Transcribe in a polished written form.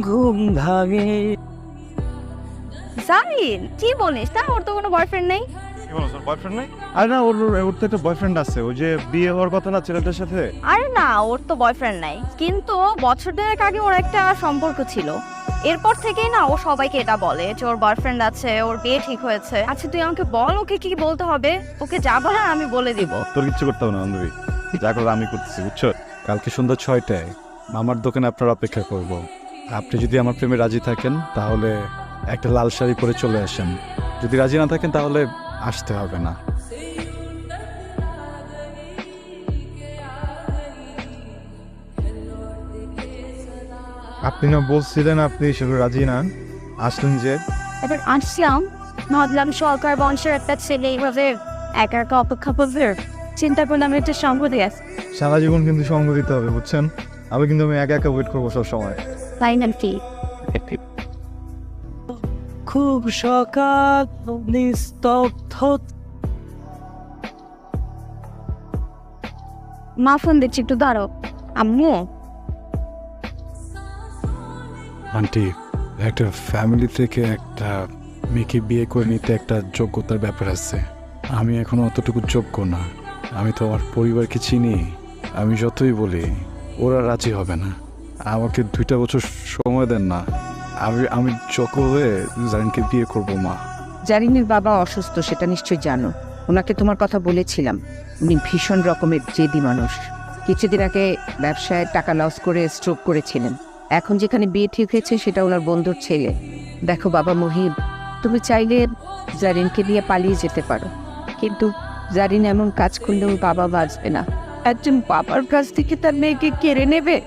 ঘুম ভাঙে। জারিন কি বলিস তা ওর তো কোনো বয়ফ্রেন্ড নেই। কি বলো স্যার, বয়ফ্রেন্ড নেই? আরে না, ওর ওর তো একটা বয়ফ্রেন্ড আছে, ওই যে বিয়ে হওয়ার কথা না ছেলেটার সাথে। আরে না ওর তো বয়ফ্রেন্ড নাই, কিন্তু বছর দেড়েক আগে ওর একটা সম্পর্ক ছিল। এরপর থেকেই না ও সবাইকে এটা বলে যে ওর বয়ফ্রেন্ড আছে, ওর বিয়ে ঠিক হয়েছে। আচ্ছা তুই আমাকে বল ওকে কি বলতে হবে, ওকে যা বলার আমি বলে দিব। তোর কিচ্ছু করতে হবে না বান্ধবী, যা করার আমি করতেছি, বুঝছো? কালকে সন্ধ্যা 6টায় মামার দোকানে আপনার অপেক্ষা করব। আপনি যদি আমার প্রেমে রাজি থাকেন তাহলে একটা লাল শাড়ি পরে চলে আসেন, যদি রাজি না থাকেন তাহলে আসতে হবে না। আপনি না বলছিলেন আপনি সেগুলো রাজি না, আসলেন যে? এবার আসলাম, ভাবলাম সরকার বংশের একটা ছেলে এইভাবে একা একা অপেক্ষা করবে, চিন্তা করলাম একটা সঙ্গ দিয়ে। সারা জীবন কিন্তু সঙ্গ দিতে হবে, বুঝছেন? আমি একা একা ওয়েট করবো সব সময়। তাই নাকি? খুব সকাল নিস্তব্ধ। মা ফোন দিচ্ছি, একটু দাঁড়ো। আম্মু আন্টি, একটা ফ্যামিলি থেকে একটা মেয়েকে বিয়ে করে নিতে একটা যোগ্যতার ব্যাপার আছে। আমি এখনো অতটুকু যোগ্য না। আমি তো আমার পরিবারকে চিনি, আমি যতই বলি ওরা রাজি হবে না। আমাকে 2টা বছর সময় দেন না, আমি যোগ্য হয়ে জারিনকে বিয়ে করবো। মা, জারিনের বাবা অসুস্থ, সেটা নিশ্চয়ই জানো। ওনাকে তোমার কথা বলেছিলাম, উনি ভীষণ রকমের জেদি মানুষ। কিছুদিন আগে ব্যবসায় টাকা লস করে স্ট্রোক করেছিলেন। এখন যেখানে বিয়ে ঠিক হয়েছে সেটা ওনার বন্ধুর ছেলে। দেখো বাবা মহিব, তুমি চাইলে জারিনকে নিয়ে পালিয়ে যেতে পারো, কিন্তু জারিন এমন কাজ করলে ওর বাবা বাঁচবে না। একজন বাবার কাছ থেকে তার মেয়েকে কেড়ে নেবে?